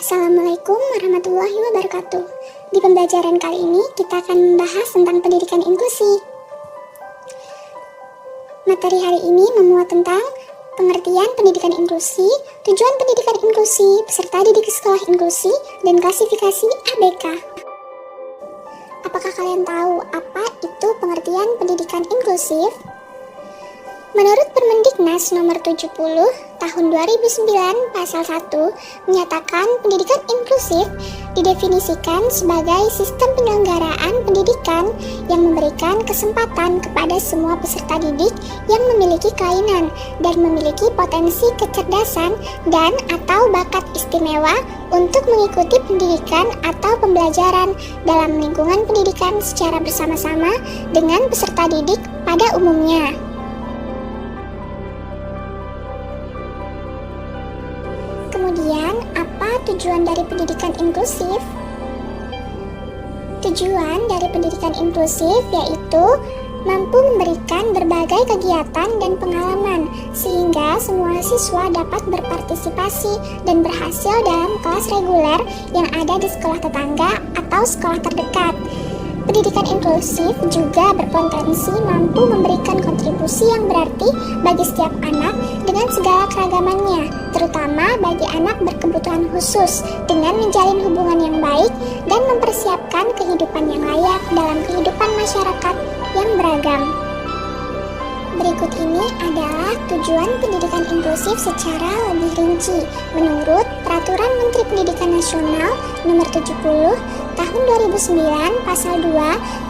Assalamualaikum warahmatullahi wabarakatuh. Di pembelajaran kali ini kita akan membahas tentang pendidikan inklusi. Materi hari ini memuat tentang pengertian pendidikan inklusi, tujuan pendidikan inklusi, peserta didik sekolah inklusi, dan klasifikasi ABK. Apakah kalian tahu apa itu pengertian pendidikan inklusif? Menurut Permendiknas nomor 70 tahun 2009 pasal 1 menyatakan pendidikan inklusif didefinisikan sebagai sistem penyelenggaraan pendidikan yang memberikan kesempatan kepada semua peserta didik yang memiliki kelainan dan memiliki potensi kecerdasan dan atau bakat istimewa untuk mengikuti pendidikan atau pembelajaran dalam lingkungan pendidikan secara bersama-sama dengan peserta didik pada umumnya. Kemudian, apa tujuan dari pendidikan inklusif? Tujuan dari pendidikan inklusif yaitu mampu memberikan berbagai kegiatan dan pengalaman sehingga semua siswa dapat berpartisipasi dan berhasil dalam kelas reguler yang ada di sekolah tetangga atau sekolah terdekat. Pendidikan inklusif juga berpotensi mampu memberikan kontribusi yang berarti bagi setiap anak dengan segala keragamannya, terutama bagi anak berkebutuhan khusus, dengan menjalin hubungan yang baik dan mempersiapkan kehidupan yang layak dalam kehidupan masyarakat yang beragam. Berikut ini adalah tujuan pendidikan inklusif secara lebih rinci menurut Peraturan Menteri Pendidikan Nasional Nomor 70 Tahun 2009 Pasal 2,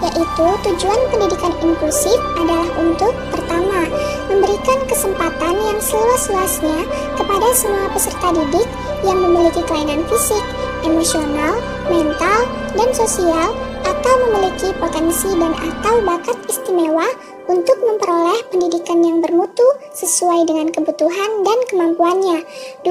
yaitu tujuan pendidikan inklusif adalah untuk pertama, memberikan kesempatan yang seluas-luasnya kepada semua peserta didik yang memiliki kelainan fisik, emosional, mental, dan sosial atau memiliki potensi dan atau bakat istimewa untuk memperoleh pendidikan yang bermutu sesuai dengan kebutuhan dan kemampuannya. 2.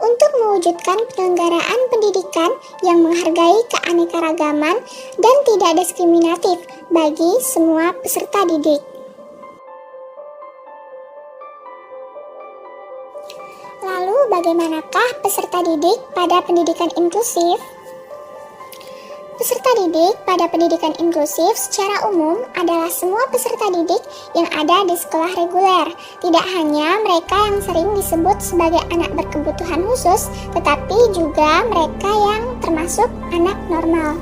Untuk mewujudkan penyelenggaraan pendidikan yang menghargai keanekaragaman dan tidak diskriminatif bagi semua peserta didik. Lalu bagaimanakah peserta didik pada pendidikan inklusif? Peserta didik pada pendidikan inklusif secara umum adalah semua peserta didik yang ada di sekolah reguler, tidak hanya mereka yang sering disebut sebagai anak berkebutuhan khusus, tetapi juga mereka yang termasuk anak normal.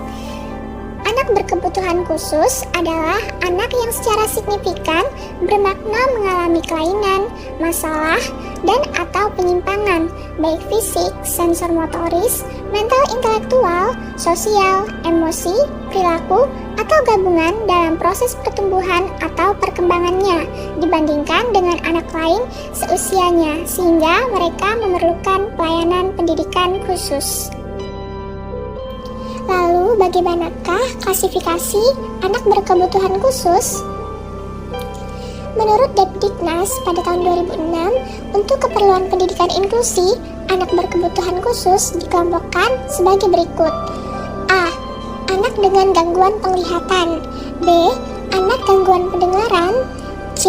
Anak berkebutuhan khusus adalah anak yang secara signifikan bermakna mengalami kelainan, masalah, dan atau penyimpangan, baik fisik, sensor motoris, mental intelektual, sosial, emosi, perilaku, atau gabungan dalam proses pertumbuhan atau perkembangannya dibandingkan dengan anak lain seusianya, sehingga mereka memerlukan pelayanan pendidikan khusus. Lalu bagaimanakah klasifikasi anak berkebutuhan khusus? Menurut Depdiknas pada tahun 2006, untuk keperluan pendidikan inklusi, anak berkebutuhan khusus dikelompokkan sebagai berikut. A. Anak dengan gangguan penglihatan. B. Anak gangguan pendengaran. C.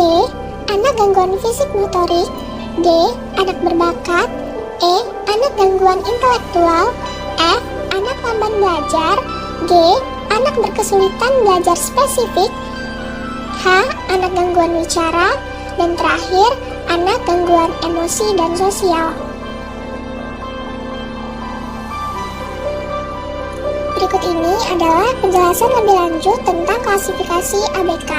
Anak gangguan fisik motorik. D. Anak berbakat. E. Anak gangguan intelektual. F. Anak lamban belajar. G. Anak berkesulitan belajar spesifik. H. Anak gangguan bicara. Dan terakhir, anak gangguan emosi dan sosial. Berikut ini adalah penjelasan lebih lanjut tentang klasifikasi ABK.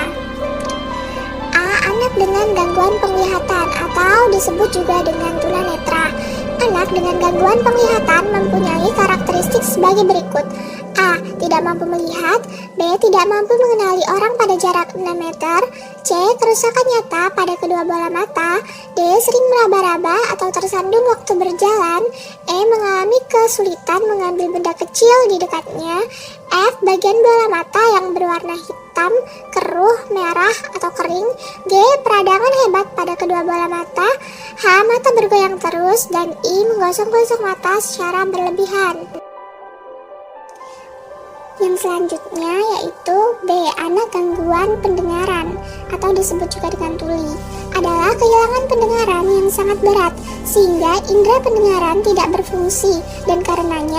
A. Anak dengan gangguan penglihatan atau disebut juga dengan tunanetra. Anak dengan gangguan penglihatan mempunyai karakteristik sebagai berikut. A. Tidak mampu melihat. B. Tidak mampu mengenali orang pada jarak 6 meter. C. Kerusakan nyata pada kedua bola mata. D. Sering meraba-raba atau tersandung waktu berjalan. E. Mengalami kesulitan mengambil benda kecil di dekatnya. F. Bagian bola mata yang berwarna hitam, keruh, merah, atau kering. G. Peradangan hebat pada kedua bola mata. H. Mata bergoyang terus. Dan I. Menggosok-gosok mata secara berlebihan. Yang selanjutnya yaitu B. Anak gangguan pendengaran atau disebut juga dengan tuli, adalah kehilangan pendengaran yang sangat berat sehingga indera pendengaran tidak berfungsi dan karenanya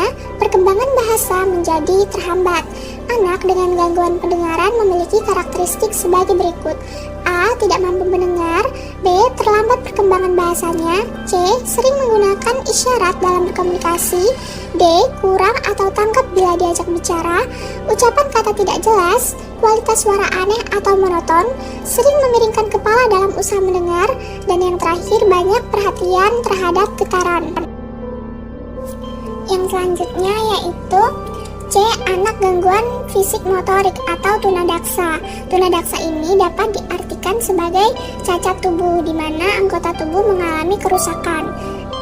bahasa menjadi terhambat. Anak dengan gangguan pendengaran memiliki karakteristik sebagai berikut. A. Tidak mampu mendengar. B. Terlambat perkembangan bahasanya. C. Sering menggunakan isyarat dalam berkomunikasi. D. Kurang atau tangkap bila diajak bicara. Ucapan kata tidak jelas. Kualitas suara aneh atau monoton. Sering memiringkan kepala dalam usaha mendengar. Dan yang terakhir, banyak perhatian terhadap getaran. Yang selanjutnya yaitu C. Anak gangguan fisik motorik atau tunadaksa. Tunadaksa ini dapat diartikan sebagai cacat tubuh di mana anggota tubuh mengalami kerusakan.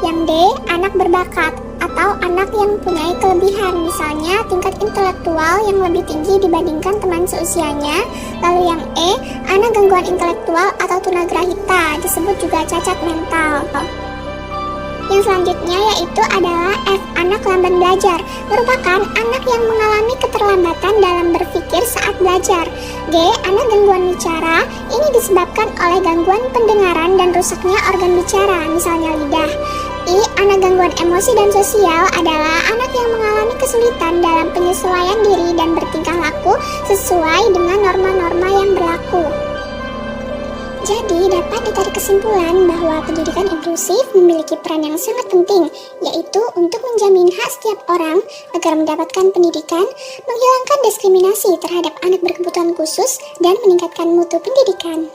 Yang D. Anak berbakat atau anak yang mempunyai kelebihan, misalnya tingkat intelektual yang lebih tinggi dibandingkan teman seusianya. Lalu yang E. Anak gangguan intelektual atau tunagrahita, disebut juga cacat mental. Yang selanjutnya yaitu adalah F. Anak lamban belajar, merupakan anak yang mengalami keterlambatan dalam berpikir saat belajar. G. Anak gangguan bicara, ini disebabkan oleh gangguan pendengaran dan rusaknya organ bicara, misalnya lidah. I. Anak gangguan emosi dan sosial adalah anak yang mengalami kesulitan dalam penyesuaian diri dan bertingkah laku sesuai dengan norma-norma yang berlaku. Jadi, dapat ditarik kesimpulan bahwa pendidikan inklusif memiliki peran yang sangat penting, yaitu untuk menjamin hak setiap orang agar mendapatkan pendidikan, menghilangkan diskriminasi terhadap anak berkebutuhan khusus, dan meningkatkan mutu pendidikan.